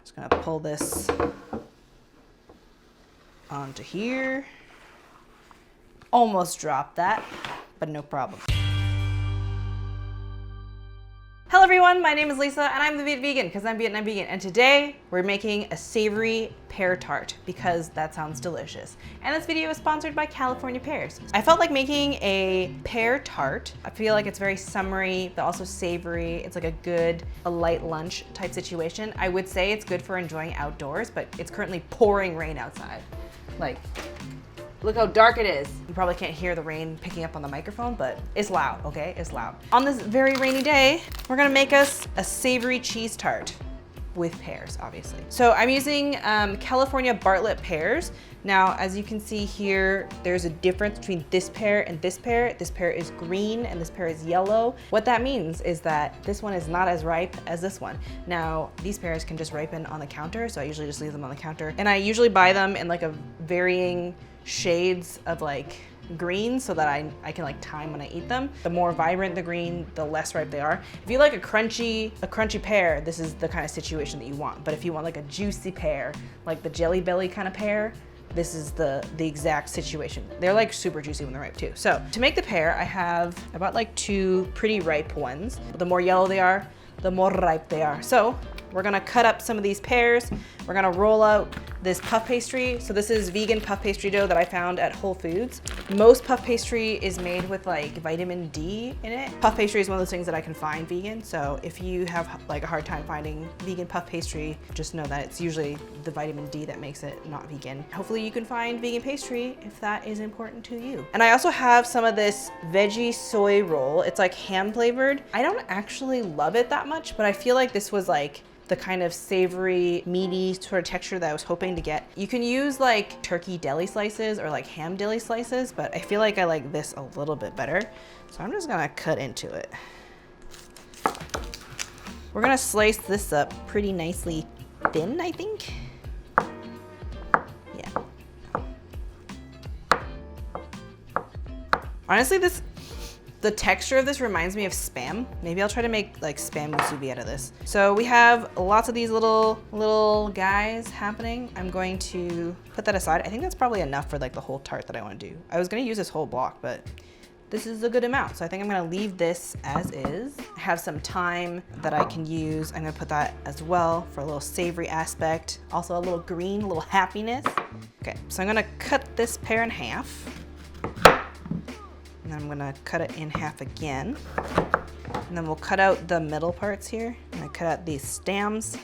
Just gonna pull this onto here. Almost dropped that, but no problem. Hello everyone, my name is Lisa and I'm the Viet Vegan because I'm Vietnam vegan, and today we're making a savory pear tart because that sounds delicious. And this video is sponsored by California Pears. I felt like making a pear tart. I feel like it's very summery but also savory. It's like a light lunch type situation. I would say it's good for enjoying outdoors, but it's currently pouring rain outside. Like, look how dark it is. You probably can't hear the rain picking up on the microphone, but it's loud, okay? It's loud. On this very rainy day, we're gonna make us a savory cheese tart with pears, obviously. So I'm using California Bartlett pears. Now, as you can see here, there's a difference between this pear and this pear. This pear is green and this pear is yellow. What that means is that this one is not as ripe as this one. Now, these pears can just ripen on the counter, so I usually just leave them on the counter. And I usually buy them in like a varying shades of like green so that I can like time when I eat them. The more vibrant the green, the less ripe they are. If you like a crunchy pear, this is the kind of situation that you want. But if you want like a juicy pear, like the Jelly Belly kind of pear, this is the exact situation. They're like super juicy when they're ripe too. So to make the pear, I bought like 2 pretty ripe ones. The more yellow they are, the more ripe they are. So we're gonna cut up some of these pears. We're gonna roll out this puff pastry. So this is vegan puff pastry dough that I found at Whole Foods. Most puff pastry is made with like vitamin D in it. Puff pastry is one of those things that I can find vegan. So if you have like a hard time finding vegan puff pastry, just know that it's usually the vitamin D that makes it not vegan. Hopefully you can find vegan pastry if that is important to you. And I also have some of this veggie soy roll. It's like ham flavored. I don't actually love it that much, but I feel like this was like the kind of savory, meaty sort of texture that I was hoping to get. You can use like turkey deli slices or like ham deli slices, but I feel like I like this a little bit better. So I'm just gonna cut into it. We're gonna slice this up pretty nicely thin, I think. Yeah. Honestly, the texture of this reminds me of Spam. Maybe I'll try to make like Spam musubi out of this. So we have lots of these little guys happening. I'm going to put that aside. I think that's probably enough for like the whole tart that I want to do. I was gonna use this whole block, but this is a good amount. So I think I'm gonna leave this as is. I have some thyme that I can use. I'm gonna put that as well for a little savory aspect. Also a little green, a little happiness. Okay, so I'm gonna cut this pear in half. And then I'm gonna cut it in half again. And then we'll cut out the middle parts here. I'm gonna cut out these stems.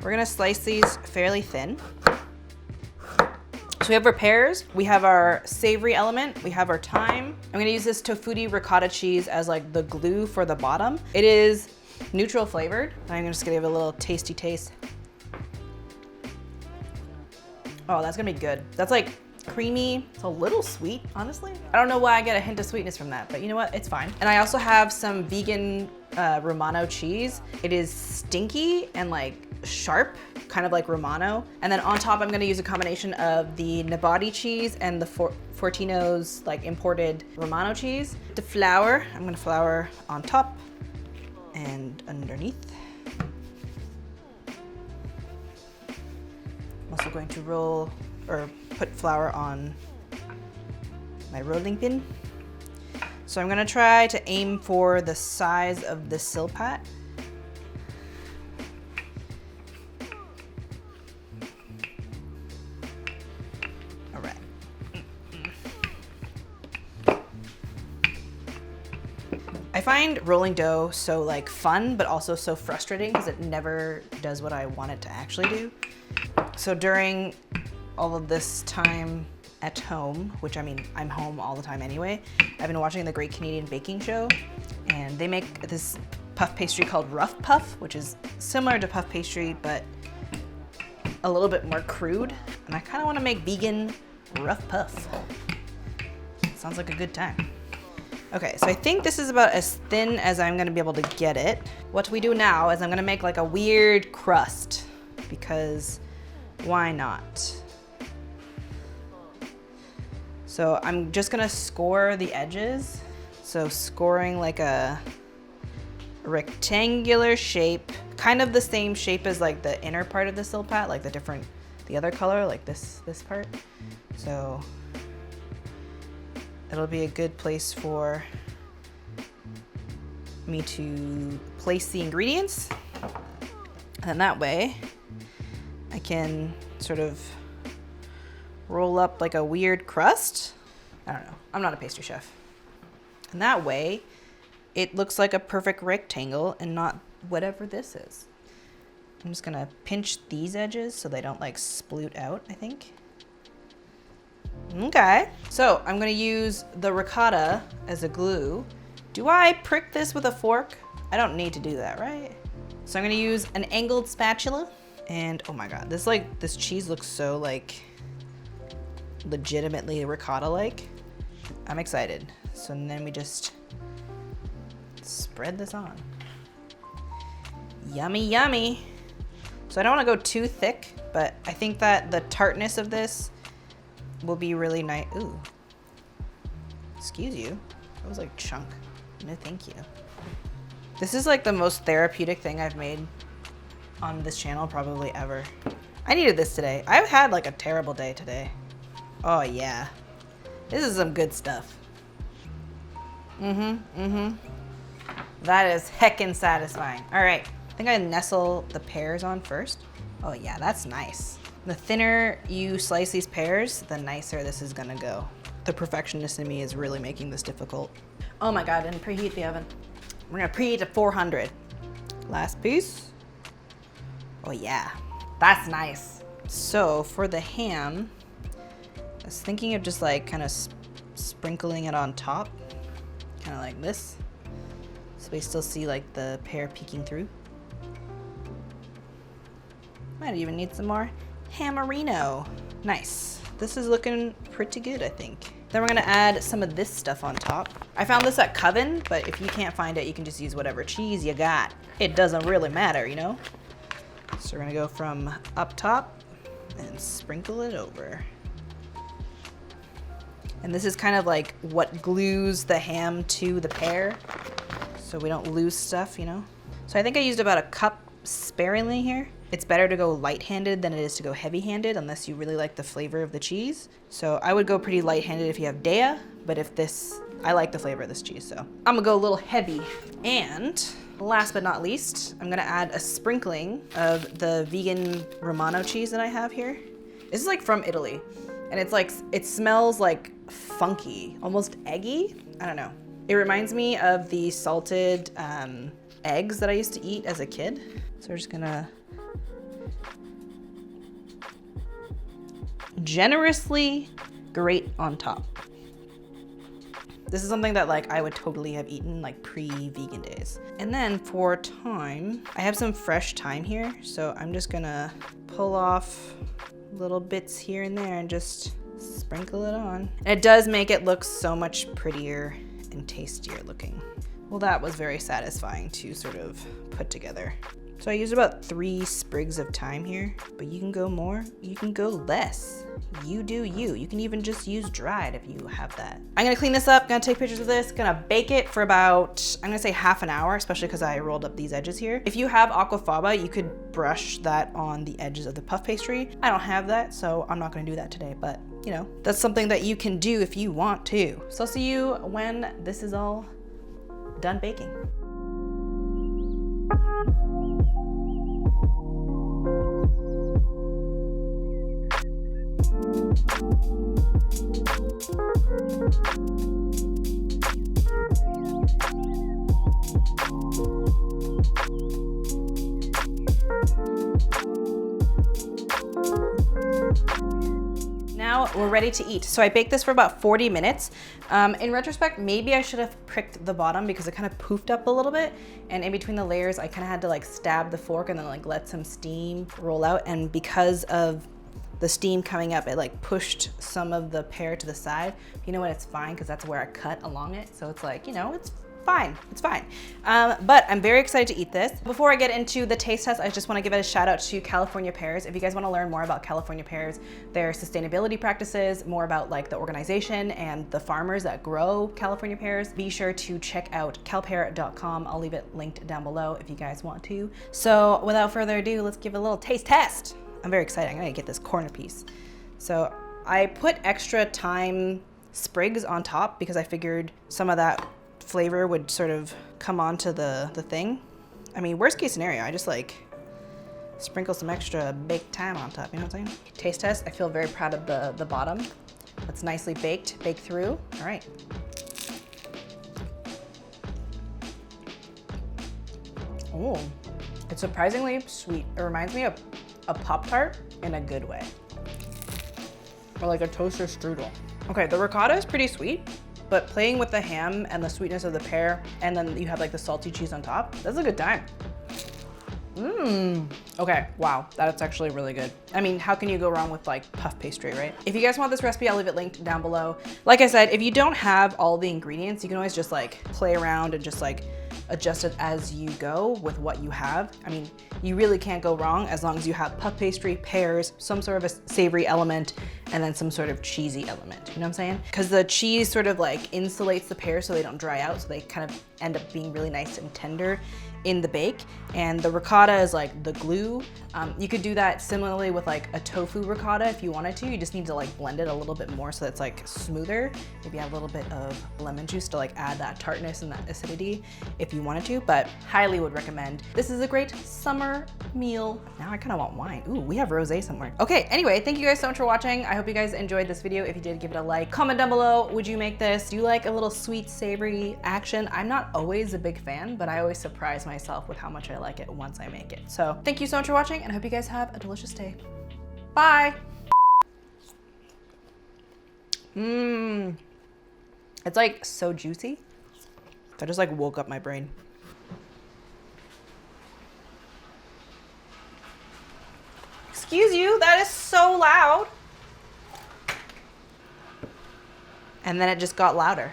We're gonna slice these fairly thin. So we have our pears, we have our savory element, we have our thyme. I'm gonna use this tofutti ricotta cheese as like the glue for the bottom. It is neutral flavored. I'm just gonna give it a little tasty taste. Oh, that's gonna be good. That's like creamy. It's a little sweet, honestly. I don't know why I get a hint of sweetness from that, but you know what? It's fine. And I also have some vegan Romano cheese. It is stinky and like sharp, kind of like Romano. And then on top, I'm gonna use a combination of the Nabati cheese and the Fortino's like imported Romano cheese. The flour, I'm gonna flour on top and underneath. I'm also going to put flour on my rolling pin. So I'm gonna try to aim for the size of the silpat. All right. I find rolling dough so like fun, but also so frustrating because it never does what I want it to actually do. So during all of this time at home, which I mean, I'm home all the time anyway, I've been watching the Great Canadian Baking Show, and they make this puff pastry called rough puff, which is similar to puff pastry, but a little bit more crude. And I kind of want to make vegan rough puff. Sounds like a good time. Okay, so I think this is about as thin as I'm gonna be able to get it. What we do now is I'm gonna make like a weird crust, because why not? So I'm just gonna score the edges. So scoring like a rectangular shape, kind of the same shape as like the inner part of the silpat, like the other color, like this part. So it'll be a good place for me to place the ingredients. And then that way I can sort of roll up like a weird crust. I don't know, I'm not a pastry chef. And that way it looks like a perfect rectangle and not whatever this is. I'm just gonna pinch these edges so they don't like sploot out, I think. Okay, so I'm gonna use the ricotta as a glue. Do I prick this with a fork? I don't need to do that, right? So I'm gonna use an angled spatula, and oh my God, this cheese looks so like legitimately ricotta-like. I'm excited. So then we just spread this on. Yummy, yummy. So I don't wanna go too thick, but I think that the tartness of this will be really nice. Ooh, excuse you. That was like chunk. No, thank you. This is like the most therapeutic thing I've made on this channel probably ever. I needed this today. I've had like a terrible day today. Oh yeah. This is some good stuff. That is heckin' satisfying. All right, I think I nestle the pears on first. Oh yeah, that's nice. The thinner you slice these pears, the nicer this is gonna go. The perfectionist in me is really making this difficult. Oh my God, I didn't preheat the oven. We're gonna preheat to 400. Last piece. Oh yeah, that's nice. So for the ham, I was thinking of just like kind of sprinkling it on top, kind of like this. So we still see like the pear peeking through. Might even need some more hamarino. Nice. This is looking pretty good, I think. Then we're gonna add some of this stuff on top. I found this at Coven, but if you can't find it, you can just use whatever cheese you got. It doesn't really matter, you know? So we're gonna go from up top and sprinkle it over. And this is kind of like what glues the ham to the pear, so we don't lose stuff, you know? So I think I used about a cup sparingly here. It's better to go light-handed than it is to go heavy-handed unless you really like the flavor of the cheese. So I would go pretty light-handed if you have Dea, but I like the flavor of this cheese, so I'm gonna go a little heavy. And last but not least, I'm gonna add a sprinkling of the vegan Romano cheese that I have here. This is like from Italy, and it's like, it smells like funky, almost eggy. I don't know. It reminds me of the salted eggs that I used to eat as a kid. So we're just gonna generously grate on top. This is something that like I would totally have eaten like pre-vegan days. And then for thyme, I have some fresh thyme here, so I'm just gonna pull off little bits here and there and just sprinkle it on. And it does make it look so much prettier and tastier looking. Well, that was very satisfying to sort of put together. So I used about 3 sprigs of thyme here, but you can go more, you can go less. You do you. You can even just use dried if you have that. I'm gonna clean this up, gonna take pictures of this, gonna bake it for about, I'm gonna say half an hour, especially because I rolled up these edges here. If you have aquafaba, you could brush that on the edges of the puff pastry. I don't have that, so I'm not gonna do that today, but you know, that's something that you can do if you want to. So I'll see you when this is all done baking. Now we're ready to eat. So I baked this for about 40 minutes. In retrospect, maybe I should have pricked the bottom because it kind of poofed up a little bit. And in between the layers, I kind of had to like stab the fork and then like let some steam roll out. And because of the steam coming up, it like pushed some of the pear to the side. You know what, it's fine because that's where I cut along it. So it's like, you know, it's fine, it's fine. But I'm very excited to eat this. Before I get into the taste test, I just want to give a shout out to California Pears. If you guys want to learn more about California Pears, their sustainability practices, more about like the organization and the farmers that grow California pears, be sure to check out calpear.com. I'll leave it linked down below if you guys want to. So without further ado, let's give it a little taste test. I'm very excited. I'm gonna get this corner piece. So I put extra thyme sprigs on top because I figured some of that flavor would sort of come onto the thing. I mean, worst case scenario, I just like sprinkle some extra baked thyme on top, you know what I'm saying? Taste test, I feel very proud of the bottom. It's nicely baked through. All right. Oh, it's surprisingly sweet. It reminds me of a Pop-Tart in a good way. Or like a toaster strudel. Okay, the ricotta is pretty sweet, but playing with the ham and the sweetness of the pear, and then you have like the salty cheese on top, that's a good time. Okay, wow, that's actually really good. I mean, how can you go wrong with like puff pastry, right? If you guys want this recipe, I'll leave it linked down below. Like I said, if you don't have all the ingredients, you can always just like play around and just like adjust it as you go with what you have. I mean, you really can't go wrong as long as you have puff pastry, pears, some sort of a savory element, and then some sort of cheesy element, you know what I'm saying? Because the cheese sort of like insulates the pears so they don't dry out, so they kind of end up being really nice and tender in the bake. And the ricotta is like the glue. You could do that similarly with like a tofu ricotta if you wanted to. You just need to like blend it a little bit more so that it's like smoother. Maybe add a little bit of lemon juice to like add that tartness and that acidity if you wanted to, but highly would recommend. This is a great summer meal. Now I kind of want wine. Ooh, we have rosé somewhere. Okay, anyway, thank you guys so much for watching. I hope you guys enjoyed this video. If you did, give it a like. Comment down below, would you make this? Do you like a little sweet, savory action? I'm not always a big fan, but I always surprise myself with how much I like it once I make it. So thank you so much for watching, and I hope you guys have a delicious day. Bye. It's like so juicy. That just like woke up my brain. Excuse you, that is so loud. And then it just got louder.